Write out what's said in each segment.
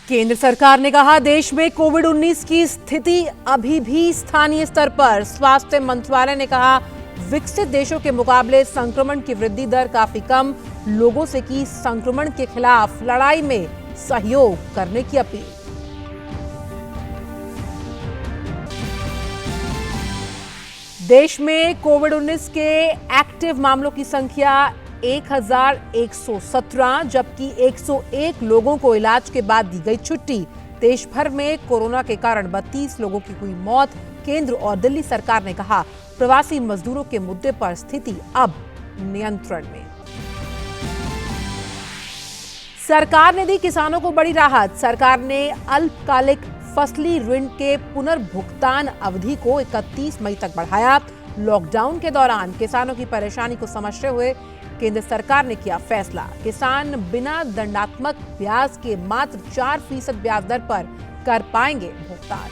केंद्र सरकार ने कहा देश में कोविड-19 की स्थिति अभी भी स्थानीय स्तर पर। स्वास्थ्य मंत्रालय ने कहा विकसित देशों के मुकाबले संक्रमण की वृद्धि दर काफी कम। लोगों से की संक्रमण के खिलाफ लड़ाई में सहयोग करने की अपील। देश में कोविड-19 के एक्टिव मामलों की संख्या 1117, जबकि 101 लोगों को इलाज के बाद दी गई छुट्टी। देश भर में कोरोना के कारण 32 लोगों की हुई मौत। केंद्र और दिल्ली सरकार ने कहा प्रवासी मजदूरों के मुद्दे पर स्थिति अब नियंत्रण में। सरकार ने दी किसानों को बड़ी राहत। सरकार ने अल्पकालिक फसली ऋण के पुनर्भुगतान अवधि को 31 मई तक बढ़ाया। लॉकडाउन के दौरान किसानों की परेशानी को समझते हुए केंद्र सरकार ने किया फैसला। किसान बिना दंडात्मक ब्याज के मात्र 4% ब्याज दर पर कर पाएंगे भुगतान।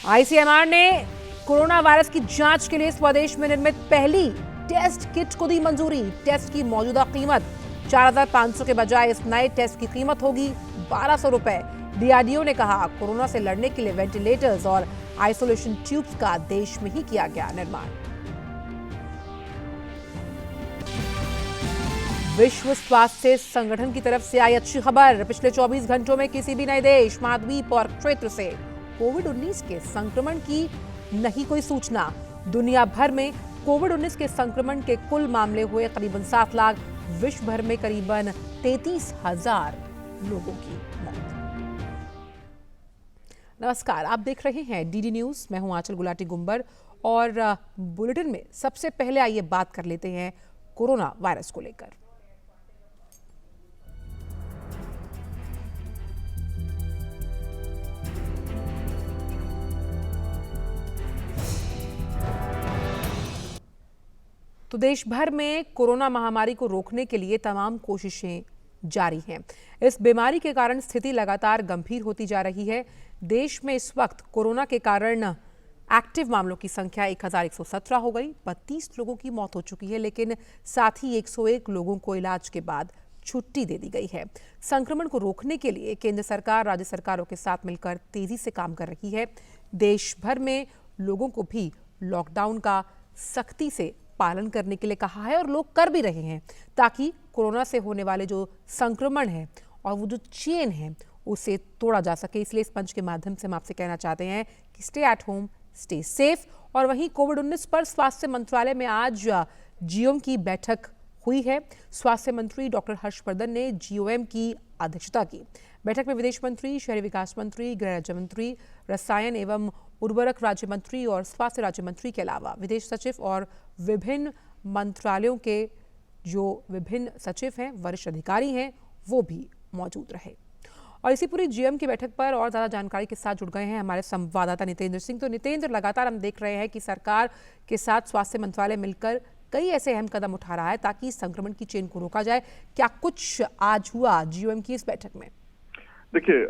आईसीएमआर ने कोरोना वायरस की जांच के लिए स्वदेश में निर्मित पहली टेस्ट किट को दी मंजूरी। टेस्ट की मौजूदा कीमत 4,500 के बजाय इस नए टेस्ट की कीमत होगी 1,200 रुपए। डीआरडीओ ने कहा कोरोना से लड़ने के लिए वेंटिलेटर्स और आइसोलेशन ट्यूब्स का देश में ही किया गया निर्माण। विश्व स्वास्थ्य संगठन की तरफ से आई अच्छी खबर। पिछले 24 घंटों में किसी भी नए देश, महाद्वीप और क्षेत्र से कोविड-19 के संक्रमण की नहीं कोई सूचना। दुनिया भर में कोविड-19 के संक्रमण के कुल मामले हुए करीबन 7 लाख। विश्व भर में करीबन 33,000 लोगों की मौत। नमस्कार, आप देख रहे हैं डीडी न्यूज। मैं हूं आंचल गुलाटी गुंबर और बुलेटिन में सबसे पहले आइए बात कर लेते हैं कोरोना वायरस को लेकर। तो देश भर में कोरोना महामारी को रोकने के लिए तमाम कोशिशें जारी हैं। इस बीमारी के कारण स्थिति लगातार गंभीर होती जा रही है। देश में इस वक्त कोरोना के कारण एक्टिव मामलों की संख्या 1117 हो गई। 32 लोगों की मौत हो चुकी है, लेकिन साथ ही 101 लोगों को इलाज के बाद छुट्टी दे दी गई है। संक्रमण को रोकने के लिए केंद्र सरकार राज्य सरकारों के साथ मिलकर तेजी से काम कर रही है। देश भर में लोगों को भी लॉकडाउन का सख्ती से पालन करने के लिए कहा है और लोग कर भी रहे हैं, ताकि कोरोना से होने वाले जो संक्रमण है और वो जो चेन है उसे तोड़ा जा सके। इसलिए इस मंच के माध्यम से हम आपसे कहना चाहते हैं कि stay at home, stay safe. और वहीं कोविड-19 पर स्वास्थ्य मंत्रालय में आज जीओएम की बैठक हुई है। स्वास्थ्य मंत्री डॉक्टर हर्षवर्धन ने जीओएम की अध्यक्षता की। बैठक में विदेश मंत्री, शहरी विकास मंत्री, गृह राज्य मंत्री, रसायन एवं उर्वरक राज्य मंत्री और स्वास्थ्य राज्य मंत्री के अलावा विदेश सचिव और विभिन्न मंत्रालयों के जो विभिन्न सचिव हैं, वरिष्ठ अधिकारी हैं, वो भी मौजूद रहे। और इसी पूरी जीएम की बैठक पर और ज़्यादा जानकारी के साथ जुड़ गए हैं हमारे संवाददाता नितेंद्र सिंह। तो नितेंद्र, लगातार हम देख रहे हैं कि सरकार के साथ स्वास्थ्य मंत्रालय मिलकर कई ऐसे अहम कदम उठा रहा है ताकि संक्रमण की चेन को रोका जाए। क्या कुछ आज हुआ जीओएम की इस बैठक में? देखिए,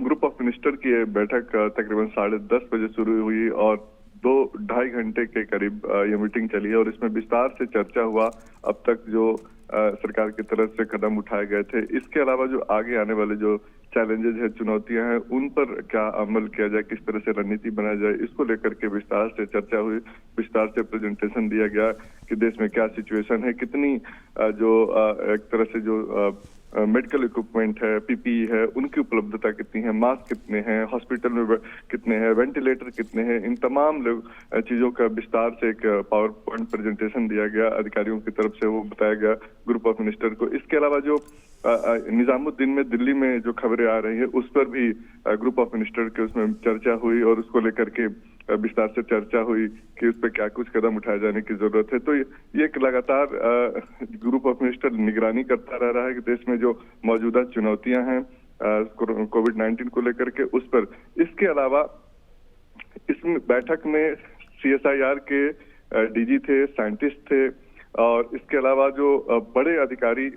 ग्रुप ऑफ मिनिस्टर की बैठक तकरीबन 10:30 बजे शुरू हुई और 2-2.5 घंटे के करीब ये मीटिंग चली है और इसमें विस्तार से चर्चा हुआ अब तक जो सरकार की तरफ से कदम उठाए गए थे। इसके अलावा जो आगे आने वाले जो चैलेंजेस है, चुनौतियां हैं, उन पर क्या अमल किया जाए, किस तरह से रणनीति बनाई जाए, इसको लेकर के विस्तार से चर्चा हुई। विस्तार से प्रेजेंटेशन दिया गया कि देश में क्या सिचुएशन है, कितनी जो एक तरह से जो मेडिकल इक्विपमेंट है, पीपीई है, उनकी उपलब्धता कितनी है, मास्क कितने हैं, हॉस्पिटल में कितने हैं, वेंटिलेटर कितने हैं, इन तमाम चीजों का विस्तार से एक पावर पॉइंट प्रेजेंटेशन दिया गया अधिकारियों की तरफ से, वो बताया गया ग्रुप ऑफ मिनिस्टर को। इसके अलावा जो निजामुद्दीन में दिल्ली में जो खबरें आ रही है उस पर भी ग्रुप ऑफ मिनिस्टर के उसमें चर्चा हुई और उसको लेकर के विस्तार से चर्चा हुई कि उस पर क्या कुछ कदम उठाए जाने की जरूरत है। तो ये एक लगातार ग्रुप ऑफ मिनिस्टर निगरानी करता रह रहा है कि देश में जो मौजूदा चुनौतियां हैं कोविड-19 को लेकर के उस पर। इसके अलावा इस बैठक में सीएसआईआर के डीजी थे, साइंटिस्ट थे और इसके अलावा जो बड़े अधिकारी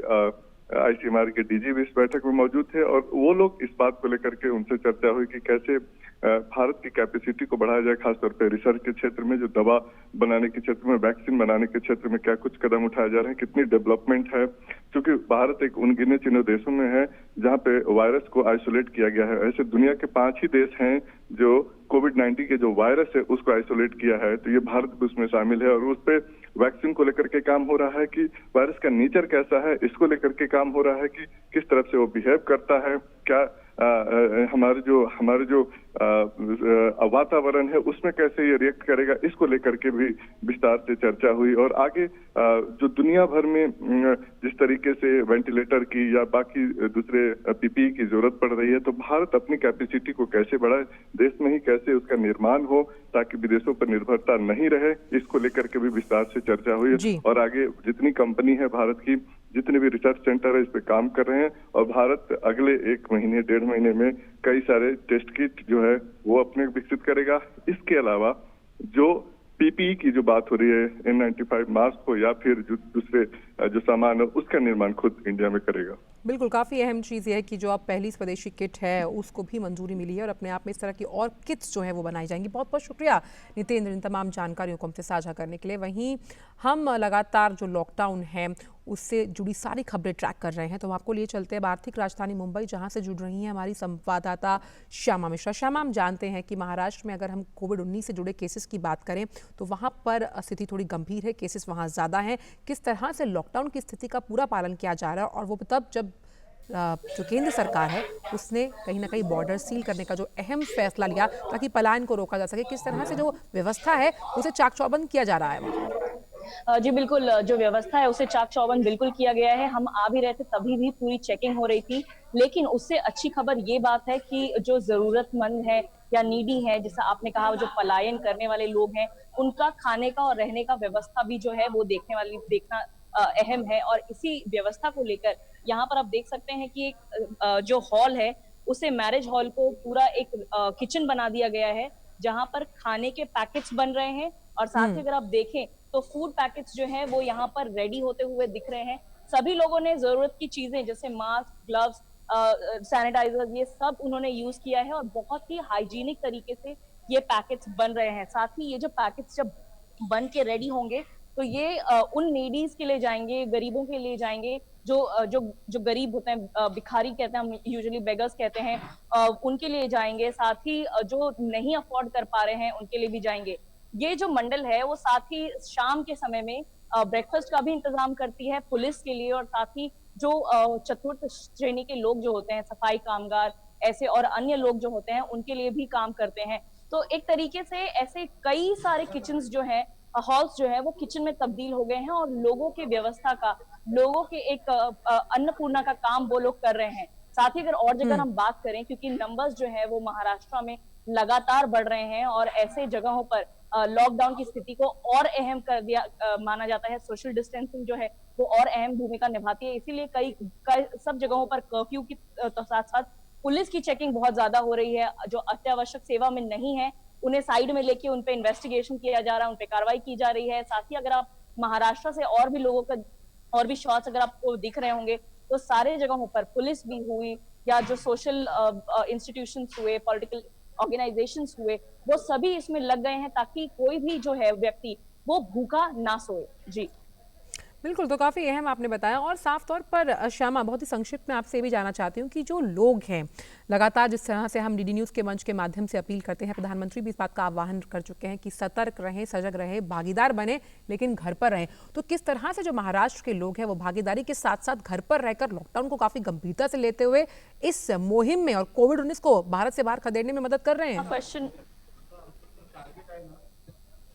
आईसीएमआर के डीजी भी इस बैठक में मौजूद थे और वो लोग इस बात को लेकर के उनसे चर्चा हुई कि कैसे भारत की कैपेसिटी को बढ़ाया जाए, खासतौर पे रिसर्च के क्षेत्र में, जो दवा बनाने के क्षेत्र में, वैक्सीन बनाने के क्षेत्र में क्या कुछ कदम उठाए जा रहे हैं, कितनी डेवलपमेंट है। क्योंकि भारत एक उन गिने चुने देशों में है जहां पे वायरस को आइसोलेट किया गया है। ऐसे दुनिया के 5 ही देश हैं जो कोविड-19 के जो वायरस है उसको आइसोलेट किया है, तो ये भारत भी उसमें शामिल है। और उस पे वैक्सीन को लेकर के काम हो रहा है कि वायरस का नेचर कैसा है, इसको लेकर के काम हो रहा है कि किस तरफ से वो बिहेव करता है, क्या हमारे जो वातावरण है उसमें कैसे ये रिएक्ट करेगा, इसको लेकर के भी विस्तार से चर्चा हुई। और आगे जो दुनिया भर में जिस तरीके से वेंटिलेटर की या बाकी दूसरे पीपीई की जरूरत पड़ रही है, तो भारत अपनी कैपेसिटी को कैसे बढ़ाए, देश में ही कैसे उसका निर्माण हो ताकि विदेशों पर निर्भरता नहीं रहे, इसको लेकर के भी विस्तार से चर्चा हुई। और आगे जितनी कंपनी है भारत की, जितने भी रिसर्च सेंटर है, इस पे काम कर रहे हैं और भारत अगले 1 महीने 1.5 महीने में कई सारे टेस्ट किट जो है वो अपने विकसित करेगा। इसके अलावा जो पीपीई की जो बात हो रही है, N95 मास्क हो या फिर जो दूसरे जो सामान है, उसका निर्माण खुद इंडिया में करेगा। बिल्कुल, काफ़ी अहम चीज़ ये है कि जो अब पहली स्वदेशी किट है उसको भी मंजूरी मिली है और अपने आप में इस तरह की और किट्स जो है वो बनाई जाएंगी। बहुत बहुत शुक्रिया नितेंद्र इन तमाम जानकारियों को हमसे साझा करने के लिए। वहीं हम लगातार जो लॉकडाउन है उससे जुड़ी सारी खबरें ट्रैक कर रहे हैं, तो हम आपको लिए चलते हैं आर्थिक राजधानी मुंबई, जहां से जुड़ रही हैं हमारी संवाददाता श्यामा मिश्रा। श्यामा, हम जानते हैं कि महाराष्ट्र में अगर हम कोविड-19 से जुड़े केसेस की बात करें तो वहां पर स्थिति थोड़ी गंभीर है, केसेस वहां ज़्यादा हैं। किस तरह से लॉकडाउन की स्थिति का पूरा पालन किया जा रहा है, और वो तब जब जो केंद्र सरकार है उसने कहीं ना कहीं बॉर्डर सील करने का जो अहम फैसला लिया ताकि पलायन को रोका जा सके, किस तरह से जो व्यवस्था है उसे चाक चौबंद किया जा रहा है वहाँ? जी बिल्कुल, जो व्यवस्था है उसे चाक चौबंद बिल्कुल किया गया है। हम आ भी रहे थे तभी भी पूरी चेकिंग हो रही थी, लेकिन उससे अच्छी खबर ये बात है कि जो जरूरतमंद है या नीडी है, जैसा आपने कहा, जो पलायन करने वाले लोग हैं, उनका खाने का और रहने का व्यवस्था भी जो है वो देखना अहम है। और इसी व्यवस्था को लेकर यहाँ पर आप देख सकते हैं कि एक जो हॉल है उसे मैरिज हॉल को पूरा एक किचन बना दिया गया है, जहां पर खाने के पैकेट्स बन रहे हैं। और साथ ही अगर आप देखें तो फूड पैकेट्स जो है वो यहाँ पर रेडी होते हुए दिख रहे हैं। सभी लोगों ने जरूरत की चीजें जैसे मास्क, ग्लव्स, सैनिटाइजर, ये सब उन्होंने यूज किया है और बहुत ही हाइजीनिक तरीके से ये पैकेट्स बन रहे हैं। साथ ही ये जो पैकेट्स जब बन के रेडी होंगे तो ये उन नीडीज के लिए जाएंगे, गरीबों के लिए जाएंगे, जो गरीब होते हैं, भिखारी कहते हैं हम यूजुअली, बेगर्स कहते हैं, उनके लिए जाएंगे। साथ ही जो नहीं अफोर्ड कर पा रहे हैं उनके लिए भी जाएंगे। ये जो मंडल है वो साथ ही शाम के समय में ब्रेकफास्ट का भी इंतजाम करती है पुलिस के लिए, और साथ ही जो चतुर्थ श्रेणी के लोग जो होते हैं, सफाई कामगार ऐसे और अन्य लोग जो होते हैं, उनके लिए भी काम करते हैं। तो एक तरीके से ऐसे कई सारे किचन्स जो है, हॉल्स जो है वो किचन में तब्दील हो गए हैं और लोगों की व्यवस्था का, लोगों के एक अन्नपूर्णा का काम वो लोग कर रहे हैं। साथ ही अगर और जगह हम बात करें, क्योंकि नंबर्स जो है वो महाराष्ट्र में लगातार बढ़ रहे हैं और ऐसे जगहों पर लॉकडाउन की स्थिति को और अहम कर दिया माना जाता है। सोशल डिस्टेंसिंग जो है वो और अहम भूमिका निभाती है, इसीलिए कई सब जगहों पर कर्फ्यू की तो साथ साथ पुलिस की चेकिंग बहुत ज्यादा हो रही है। जो अत्यावश्यक सेवा में नहीं है उन्हें साइड में लेके उन पे इन्वेस्टिगेशन किया जा रहा है, उन पे कार्रवाई की जा रही है। साथ ही अगर आप महाराष्ट्र से और भी लोगों का और भी शॉट्स अगर आपको दिख रहे होंगे तो सारे जगहों पर पुलिस भी हुई या जो सोशल इंस्टीट्यूशंस हुए, पॉलिटिकल ऑर्गेनाइजेशंस हुए, वो सभी इसमें लग गए हैं ताकि कोई भी जो है व्यक्ति वो भूखा ना सोए। जी बिल्कुल, तो काफ़ी अहम आपने बताया। और साफ तौर पर श्यामा, बहुत ही संक्षिप्त में आपसे ये भी जानना चाहती हूँ कि जो लोग हैं, लगातार जिस तरह से हम डीडी न्यूज़ के मंच के माध्यम से अपील करते हैं, प्रधानमंत्री भी इस बात का आह्वान कर चुके हैं कि सतर्क रहें, सजग रहें, भागीदार बने, लेकिन घर पर रहें। तो किस तरह से जो महाराष्ट्र के लोग हैं वो भागीदारी के साथ साथ घर पर रहकर लॉकडाउन को काफ़ी गंभीरता से लेते हुए इस मुहिम में और कोविड-19 को भारत से बाहर खदेड़ने में मदद कर रहे हैं? क्वेश्चन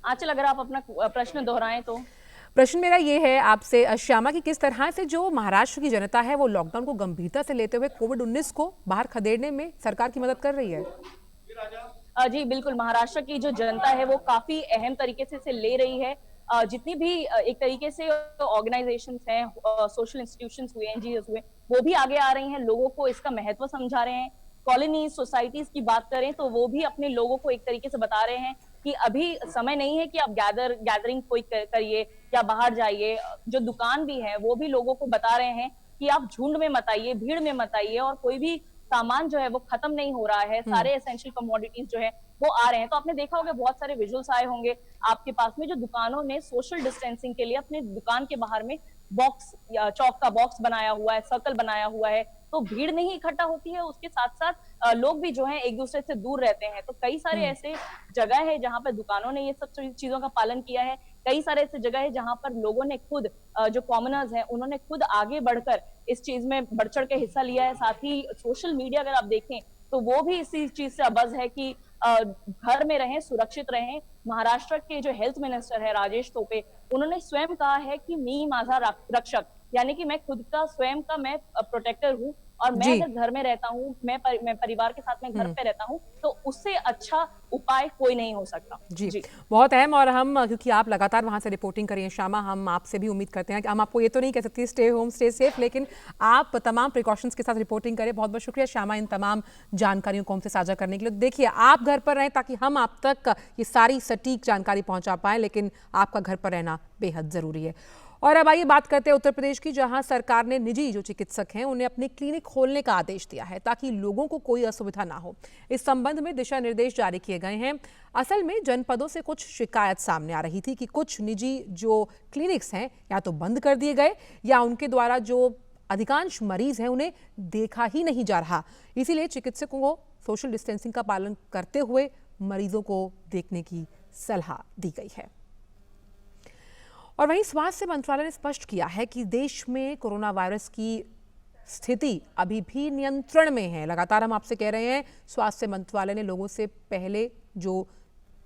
आंचल, अगर आप अपना प्रश्न दोहराएं तो। प्रश्न मेरा ये है आपसे श्यामा कि किस तरह से जो महाराष्ट्र की जनता है वो लॉकडाउन को गंभीरता से लेते हुए कोविड-19 को बाहर खदेड़ने में सरकार की मदद कर रही है? जी बिल्कुल, महाराष्ट्र की जो जनता है वो काफी अहम तरीके से इसे ले रही है। जितनी भी एक तरीके से ऑर्गेनाइजेशंस हैं, सोशल इंस्टीट्यूशंस हुए, एनजीओ हुए, वो भी आगे आ रही हैं, लोगों को इसका महत्व समझा रहे हैं। कॉलोनीज, सोसाइटीज की बात करें तो वो भी अपने लोगों को एक तरीके से बता रहे हैं कि अभी समय नहीं है कि आप गैदरिंग कोई करिए या बाहर जाइए। जो दुकान भी है वो भी लोगों को बता रहे हैं कि आप झुंड में मत आइए, भीड़ में मत आइए, और कोई भी सामान जो है वो खत्म नहीं हो रहा है, सारे एसेंशियल कमोडिटीज जो है वो आ रहे हैं। तो आपने देखा होगा, बहुत सारे विजुअल्स आए होंगे आपके पास में, जो दुकानों ने सोशल डिस्टेंसिंग के लिए अपने दुकान के बाहर में बॉक्स या चौक का बॉक्स बनाया हुआ है, सर्कल बनाया हुआ है, तो भीड़ नहीं इकट्ठा होती है, उसके साथ साथ लोग भी जो है एक दूसरे से दूर रहते हैं। तो कई सारे ऐसे जगह है जहां पर दुकानों ने ये सब चीजों का पालन किया है, कई सारे ऐसे जगह है जहां पर लोगों ने खुद जो कॉमनर्स हैं उन्होंने खुद आगे बढ़कर इस चीज में बढ़ चढ़ के हिस्सा लिया है। साथ ही सोशल मीडिया अगर आप देखें तो वो भी इसी चीज से अबज है कि घर में रहें, सुरक्षित रहें। महाराष्ट्र के जो हेल्थ मिनिस्टर है राजेश टोपे, उन्होंने स्वयं कहा है कि मी माझा रक्षक, यानी कि मैं खुद का स्वयं का मैं प्रोटेक्टर हूँ, और मैं अगर घर में रहता हूँ, मैं परिवार के साथ में घर पे रहता हूँ, तो उससे अच्छा उपाय कोई नहीं हो सकता। जी, बहुत अहम। और हम, क्योंकि आप लगातार वहां से रिपोर्टिंग कर रही हैं श्यामा, हम आपसे भी उम्मीद करते हैं कि हम आपको ये तो नहीं कह सकते स्टे होम स्टे सेफ, लेकिन आप तमाम प्रिकॉशंस के साथ रिपोर्टिंग करें। बहुत बहुत शुक्रिया श्यामा इन तमाम जानकारियों को हमसे साझा करने के लिए। देखिए, आप घर पर रहें ताकि हम आप तक ये सारी सटीक जानकारी पहुंचा पाएं, लेकिन आपका घर पर रहना बेहद जरूरी है। और अब आइए बात करते हैं उत्तर प्रदेश की, जहां सरकार ने निजी जो चिकित्सक हैं उन्हें अपनी क्लिनिक खोलने का आदेश दिया है ताकि लोगों को कोई असुविधा ना हो। इस संबंध में दिशा निर्देश जारी किए गए हैं। असल में जनपदों से कुछ शिकायत सामने आ रही थी कि कुछ निजी जो क्लिनिक्स हैं या तो बंद कर दिए गए या उनके द्वारा जो अधिकांश मरीज हैं उन्हें देखा ही नहीं जा रहा। इसीलिए चिकित्सकों को सोशल डिस्टेंसिंग का पालन करते हुए मरीजों को देखने की सलाह दी गई है। और वहीं स्वास्थ्य मंत्रालय ने स्पष्ट किया है कि देश में कोरोना वायरस की स्थिति अभी भी नियंत्रण में है। लगातार हम आपसे कह रहे हैं, स्वास्थ्य मंत्रालय ने लोगों से पहले जो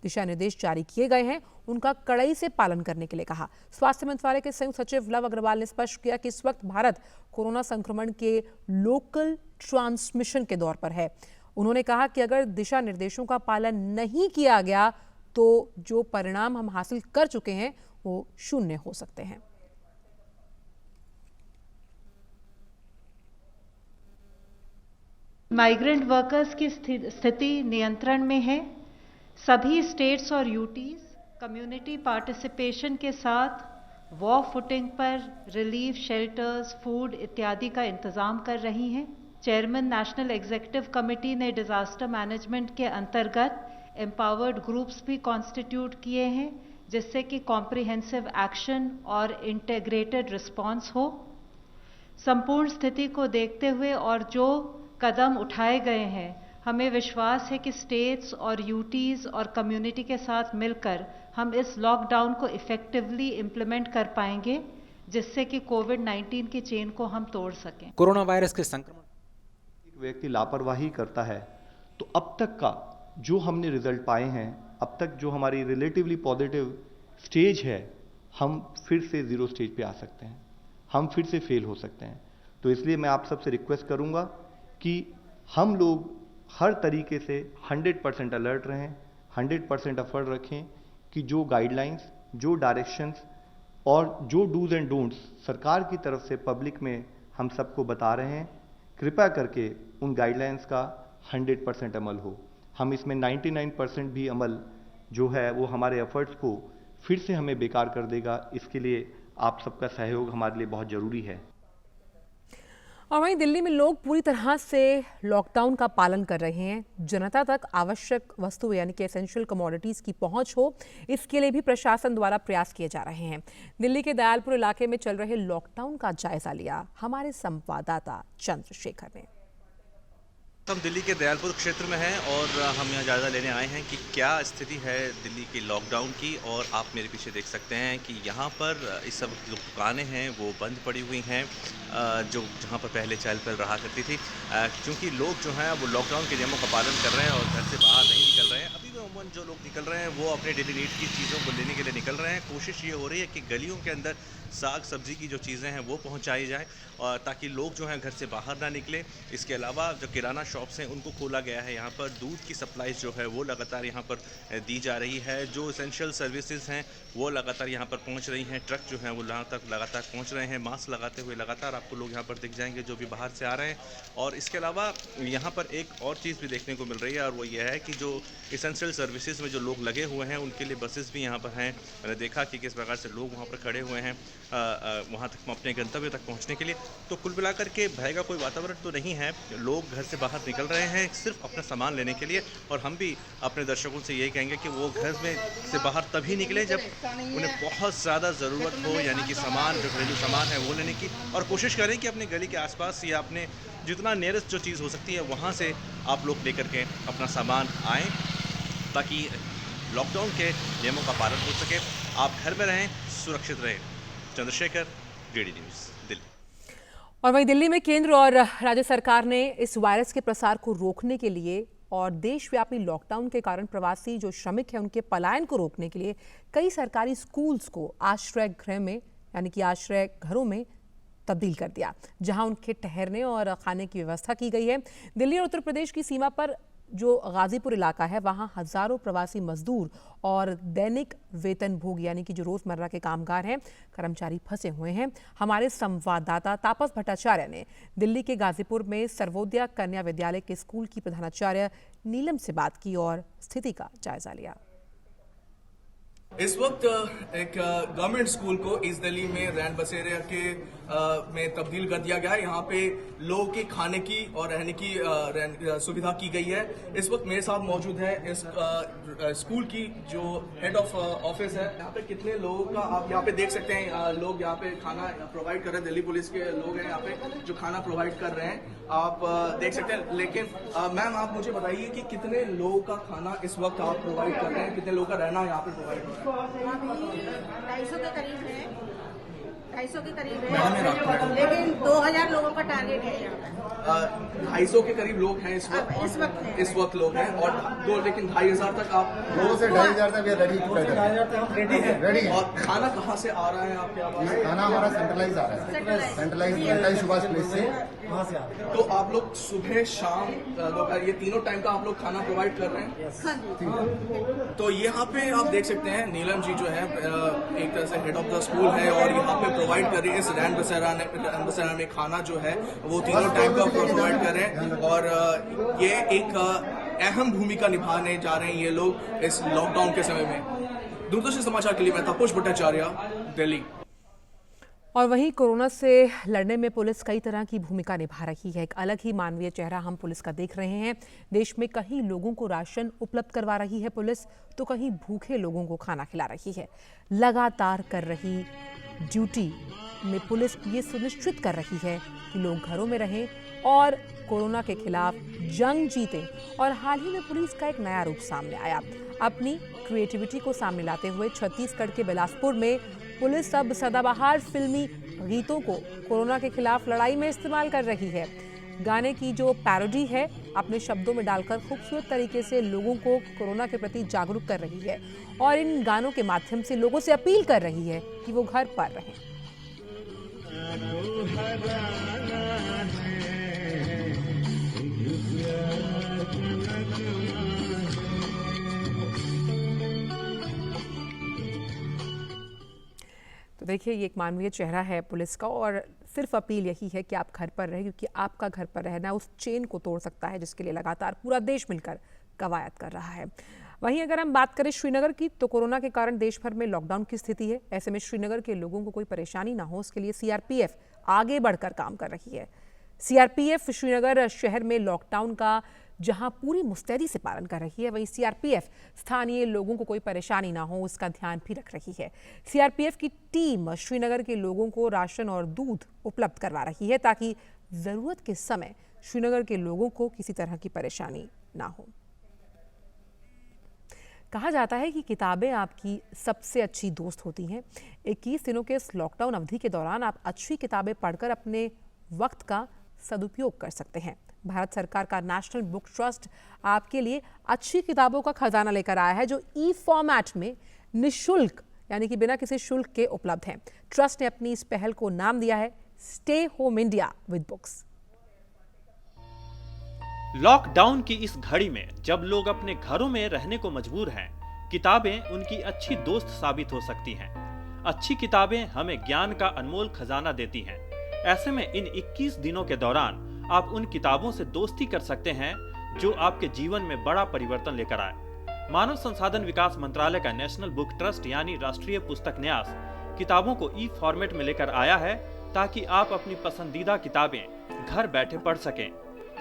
दिशा निर्देश जारी किए गए हैं उनका कड़ाई से पालन करने के लिए कहा। स्वास्थ्य मंत्रालय के संयुक्त सचिव लव अग्रवाल ने स्पष्ट किया कि इस वक्त भारत कोरोना संक्रमण के लोकल ट्रांसमिशन के दौर पर है। उन्होंने कहा कि अगर दिशा निर्देशों का पालन नहीं किया गया तो जो परिणाम हम हासिल कर चुके हैं वो शून्य हो सकते हैं। माइग्रेंट वर्कर्स की स्थिति नियंत्रण में है। सभी स्टेट्स और यूटीज कम्युनिटी पार्टिसिपेशन के साथ वॉर फुटिंग पर रिलीफ शेल्टर्स, फूड इत्यादि का इंतजाम कर रही हैं। चेयरमैन नेशनल एग्जीक्यूटिव कमेटी ने डिजास्टर मैनेजमेंट के अंतर्गत एम्पावर्ड ग्रुप्स भी कॉन्स्टिट्यूट किए हैं, जिससे कि कॉम्प्रिहेंसिव एक्शन और इंटीग्रेटेड रिस्पांस हो। संपूर्ण स्थिति को देखते हुए और जो कदम उठाए गए हैं, हमें विश्वास है कि स्टेट्स और यूटीज और कम्युनिटी के साथ मिलकर हम इस लॉकडाउन को इफेक्टिवली इम्प्लीमेंट कर पाएंगे, जिससे कि कोविड-19 की चेन को हम तोड़ सकें। कोरोना वायरस के संक्रमण एक व्यक्ति लापरवाही करता है तो अब तक का जो हमने रिजल्ट पाए हैं, अब तक जो हमारी रिलेटिवली पॉजिटिव स्टेज है, हम फिर से जीरो स्टेज पे आ सकते हैं, हम फिर से फेल हो सकते हैं। तो इसलिए मैं आप सबसे रिक्वेस्ट करूंगा कि हम लोग हर तरीके से 100% अलर्ट रहें, 100% एफर्ट रखें कि जो गाइडलाइंस, जो डायरेक्शंस और जो डूज एंड डोंट्स सरकार की तरफ से पब्लिक में हम सबको बता रहे हैं, कृपया करके उन गाइडलाइंस का 100% अमल हो। हम इसमें 99% भी अमल जो है वो हमारे एफर्ट्स को फिर से हमें बेकार कर देगा। इसके लिए आप सबका सहयोग हमारे लिए बहुत ज़रूरी है। और वहीं दिल्ली में लोग पूरी तरह से लॉकडाउन का पालन कर रहे हैं। जनता तक आवश्यक वस्तु यानी कि एसेंशियल कमोडिटीज़ की पहुंच हो, इसके लिए भी प्रशासन द्वारा प्रयास किए जा रहे हैं। दिल्ली के दयालपुर इलाके में चल रहे लॉकडाउन का जायजा लिया हमारे संवाददाता चंद्रशेखर ने। हम दिल्ली के दयालपुर क्षेत्र में हैं और हम यहाँ जायज़ा लेने आए हैं कि क्या स्थिति है दिल्ली की लॉकडाउन की। और आप मेरे पीछे देख सकते हैं कि यहाँ पर इस सब जो दुकानें हैं वो बंद पड़ी हुई हैं, जो जहाँ पर पहले चहल पहल रहा करती थी, क्योंकि लोग जो हैं वो लॉकडाउन के नियमों का पालन कर रहे हैं और घर से बाहर नहीं निकल रहे हैं। अभी भी अमूमन जो लोग निकल रहे हैं वो अपने डेली नीड की चीज़ों को लेने के लिए निकल रहे हैं। कोशिश ये हो रही है कि गलियों के अंदर साग सब्जी की जो चीज़ें हैं वो पहुंचाई जाए और ताकि लोग जो हैं घर से बाहर ना निकले। इसके अलावा जो किराना शॉप्स हैं उनको खोला गया है। यहाँ पर दूध की सप्लाईज जो है वो लगातार यहाँ पर दी जा रही है। जो एसेंशियल सर्विसेज हैं वो लगातार यहाँ पर पहुँच रही हैं। ट्रक जो हैं वो यहाँ तक लगातार पहुँच रहे हैं। मास्क लगाते हुए लगातार आपको लोग यहाँ पर दिख जाएंगे जो भी बाहर से आ रहे हैं। और इसके अलावा यहाँ पर एक और चीज़ भी देखने को मिल रही है और वो ये है कि जो एसेंशियल सर्विस सर्विसेज में जो लोग लगे हुए हैं उनके लिए बसेस भी यहाँ पर हैं। मैंने देखा कि किस प्रकार से लोग वहाँ पर खड़े हुए हैं वहाँ तक अपने गंतव्य तक पहुँचने के लिए। तो कुल मिलाकर के भय का कोई वातावरण तो नहीं है, लोग घर से बाहर निकल रहे हैं सिर्फ अपना सामान लेने के लिए। और हम भी अपने दर्शकों से यही कहेंगे कि वो घर में से बाहर तभी निकलें जब उन्हें बहुत ज़्यादा ज़रूरत हो, यानी कि सामान, जो घरेलू सामान है वो लेने की। और कोशिश करें कि अपने गली के आसपास या अपने जितना नियरेस्ट जो चीज़ हो सकती है वहाँ से आप लोग लेकर के अपना सामान आएँ, ताकि लॉकडाउन के नियमों का पालन हो सके। आप घर में रहें, सुरक्षित रहें। Chandrashekhar, DD news, Delhi. और वहीं दिल्ली में केंद्र और राज्य सरकार ने इस वायरस के प्रसार को रोकने के लिए और देशव्यापी लॉकडाउन के कारण प्रवासी जो श्रमिक हैं उनके पलायन को रोकने के लिए कई सरकारी स्कूल्स को आश्रय गृह में, यानी कि आश्रय घरों में तब्दील कर दिया, जहां उनके ठहरने और खाने की व्यवस्था की गई है। दिल्ली और उत्तर प्रदेश की सीमा पर जो गाजीपुर इलाका है वहां हजारों प्रवासी मजदूर और दैनिक वेतनभोगी, यानी कि जो रोजमर्रा के कामगार हैं, कर्मचारी फंसे हुए हैं। हमारे संवाददाता तापस भट्टाचार्य ने दिल्ली के गाजीपुर में सर्वोदय कन्या विद्यालय के स्कूल की प्रधानाचार्य नीलम से बात की और स्थिति का जायजा लिया। इस वक्त एक गवर्नमेंट स्कूल को इस दिल्ली में रैन बसेरा के में तब्दील कर दिया गया है। यहाँ पे लोगों के खाने की और रहने की सुविधा की गई है। इस वक्त मेरे साथ मौजूद है इस स्कूल की जो हेड ऑफ ऑफिस है। यहाँ पे कितने लोगों का आप यहाँ पे देख सकते हैं, लोग यहाँ पे खाना प्रोवाइड कर रहे हैं। दिल्ली पुलिस के लोग हैं यहाँ पे जो खाना प्रोवाइड कर रहे हैं, आप देख सकते हैं। लेकिन मैम, आप मुझे बताइए कि कितने लोगों का खाना इस वक्त आप प्रोवाइड कर रहे हैं, कितने लोगों का रहना यहाँ पे प्रोवाइड कर रहे हैं? 250 के करीब है, 250 के करीब है, लेकिन 2000 लोगों का टारगेट है यहाँ पर। 250 के करीब लोग हैं इस वक्त लोग हैं। और लेकिन 2500 तक आप 2 से 2500 तक रेडी है। और खाना कहाँ से आ रहा है आपके पास? खाना हमारा सेंट्रलाइज आ रहा है, सेंट्रलाइज सुभाष प्लेस से। तो आप लोग सुबह शाम दोपहर ये तीनों टाइम का आप लोग खाना प्रोवाइड कर रहे हैं? तो यहाँ पे आप देख सकते हैं नीलम जी जो है एक तरह से हेड ऑफ द स्कूल है और यहाँ पे प्रोवाइड कर रही है। इस रैन बसेरा में खाना जो है वो तीनों टाइम का प्रोवाइड कर रहे हैं। और ये एक अहम भूमिका निभाने जा रहे हैं ये लोग इस लॉकडाउन के समय में। दूरदर्शन समाचार के लिए मैं तापस भट्टाचार्य, दिल्ली। और वहीं कोरोना से लड़ने में पुलिस कई तरह की भूमिका निभा रही है। एक अलग ही मानवीय चेहरा हम पुलिस का देख रहे हैं। देश में कहीं लोगों को राशन उपलब्ध करवा रही है पुलिस, तो कहीं भूखे लोगों को खाना खिला रही है। लगातार कर रही ड्यूटी में पुलिस ये सुनिश्चित कर रही है कि लोग घरों में रहें और कोरोना के खिलाफ जंग जीतें। और हाल ही में पुलिस का एक नया रूप सामने आया। अपनी क्रिएटिविटी को सामने लाते हुए छत्तीसगढ़ के बिलासपुर में पुलिस अब सदाबहार फिल्मी गीतों को कोरोना के खिलाफ लड़ाई में इस्तेमाल कर रही है। गाने की जो पैरोडी है अपने शब्दों में डालकर खूबसूरत तरीके से लोगों को कोरोना के प्रति जागरूक कर रही है और इन गानों के माध्यम से लोगों से अपील कर रही है कि वो घर पर रहें। तो देखिए, ये एक मानवीय चेहरा है पुलिस का और सिर्फ अपील यही है कि आप घर पर रहें, क्योंकि आपका घर पर रहना उस चेन को तोड़ सकता है जिसके लिए लगातार पूरा देश मिलकर कवायद कर रहा है। वहीं अगर हम बात करें श्रीनगर की, तो कोरोना के कारण देश भर में लॉकडाउन की स्थिति है। ऐसे में श्रीनगर के लोगों को कोई परेशानी ना हो, उसके लिए सीआरपीएफ आगे बढ़कर काम कर रही है। सीआरपीएफ श्रीनगर शहर में लॉकडाउन का जहां पूरी मुस्तैदी से पालन कर रही है, वहीं सीआरपीएफ स्थानीय लोगों को कोई परेशानी ना हो उसका ध्यान भी रख रही है। सीआरपीएफ की टीम श्रीनगर के लोगों को राशन और दूध उपलब्ध करवा रही है ताकि जरूरत के समय श्रीनगर के लोगों को किसी तरह की परेशानी ना हो। कहा जाता है कि किताबें आपकी सबसे अच्छी दोस्त होती हैं। 21 दिनों के इस लॉकडाउन अवधि के दौरान आप अच्छी किताबें पढ़कर अपने वक्त का सदुपयोग कर सकते हैं। भारत सरकार का नेशनल बुक ट्रस्ट आपके लिए अच्छी किताबों का खजाना लेकर आया है जो ई फॉर्मेट में निःशुल्क, यानी कि बिना किसी शुल्क के उपलब्ध हैं। ट्रस्ट ने अपनी इस पहल को नाम दिया है stay home India with books. Lockdown की इस घड़ी में जब लोग अपने घरों में रहने को मजबूर हैं, किताबें उनकी अच्छी दोस्त साबित हो सकती हैं। अच्छी किताबें हमें ज्ञान का अनमोल खजाना देती हैं। ऐसे में इन 21 दिनों के दौरान आप उन किताबों से दोस्ती कर सकते हैं जो आपके जीवन में बड़ा परिवर्तन लेकर आए। मानव संसाधन विकास मंत्रालय का नेशनल बुक ट्रस्ट यानी राष्ट्रीय पुस्तक न्यास किताबों को ई फॉर्मेट में लेकर आया है ताकि आप अपनी पसंदीदा किताबें घर बैठे पढ़ सकें।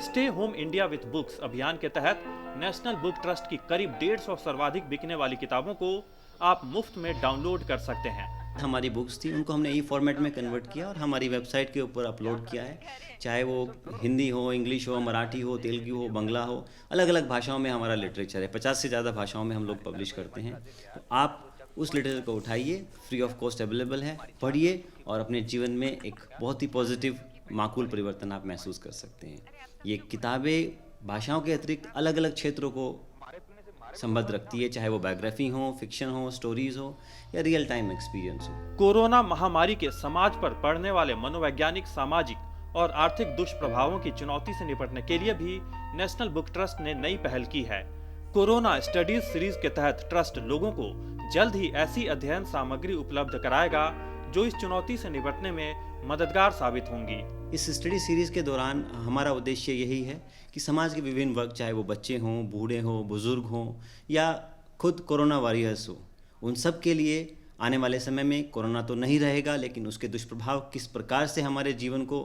Stay home India with books अभियान के तहत नेशनल बुक ट्रस्ट की करीब 150 सर्वाधिक बिकने वाली किताबों को आप मुफ्त में डाउनलोड कर सकते हैं। हमारी बुक्स थी उनको हमने ई फॉर्मेट में कन्वर्ट किया और हमारी वेबसाइट के ऊपर अपलोड किया है। चाहे वो हिंदी हो, इंग्लिश हो, मराठी हो, तेलुगु हो, बंगला हो, अलग अलग भाषाओं में हमारा लिटरेचर है। 50 से ज़्यादा भाषाओं में हम लोग पब्लिश करते हैं। तो आप उस लिटरेचर को उठाइए, फ्री ऑफ कॉस्ट अवेलेबल है, पढ़िए और अपने जीवन में एक बहुत ही पॉजिटिव माकूल परिवर्तन आप महसूस कर सकते हैं। ये किताबें भाषाओं के अतिरिक्त अलग अलग क्षेत्रों को संबद्ध रखती है, चाहे वो बायोग्राफी हो, फिक्शन हो, स्टोरीज हो या रियल टाइम एक्सपीरियंस हो। कोरोना महामारी के समाज पर पड़ने वाले मनोवैज्ञानिक, सामाजिक और आर्थिक दुष्प्रभावों की चुनौती से निपटने के लिए भी नेशनल बुक ट्रस्ट ने नई पहल की है। कोरोना स्टडीज सीरीज के तहत ट्रस्ट लोगों को जल्द ही ऐसी अध्ययन सामग्री उपलब्ध कराएगा जो इस चुनौती से निपटने में मददगार साबित होंगी। इस स्टडी सीरीज के दौरान हमारा उद्देश्य यही है कि समाज के विभिन्न वर्ग, चाहे वो बच्चे हों, बूढ़े हों, बुजुर्ग हों या खुद कोरोना वॉरियर्स हो, उन सब के लिए आने वाले समय में कोरोना तो नहीं रहेगा, लेकिन उसके दुष्प्रभाव किस प्रकार से हमारे जीवन को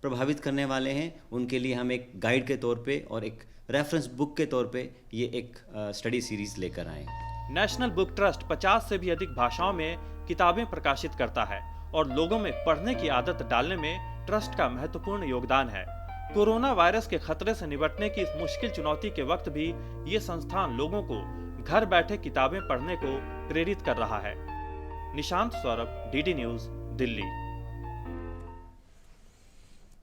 प्रभावित करने वाले हैं, उनके लिए हम एक गाइड के तौर पे और एक रेफरेंस बुक के तौर पे ये एक स्टडी सीरीज लेकर आए। नेशनल बुक ट्रस्ट 50 से भी अधिक भाषाओं में किताबें प्रकाशित करता है और लोगों में पढ़ने की आदत डालने में ट्रस्ट का महत्वपूर्ण योगदान है। कोरोना वायरस के खतरे से निपटने की इस मुश्किल चुनौती के वक्त भी ये संस्थान लोगों को घर बैठे किताबें पढ़ने को प्रेरित कर रहा है। Nishant Saurabh, DD news, Delhi.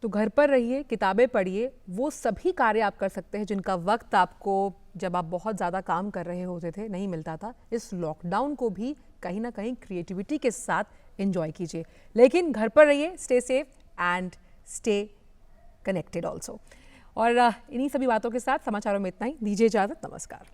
तो घर पर रहिए, किताबें पढ़िए, वो सभी कार्य आप कर सकते हैं जिनका वक्त आपको जब आप बहुत ज़्यादा काम कर रहे होते थे नहीं मिलता था। इस लॉकडाउन को भी कहीं ना कहीं क्रिएटिविटी के साथ एंजॉय कीजिए, लेकिन घर पर रहिए, stay safe and stay connected also. और इन्हीं सभी बातों के साथ समाचारों में इतना ही। दीजिए इजाज़त, नमस्कार।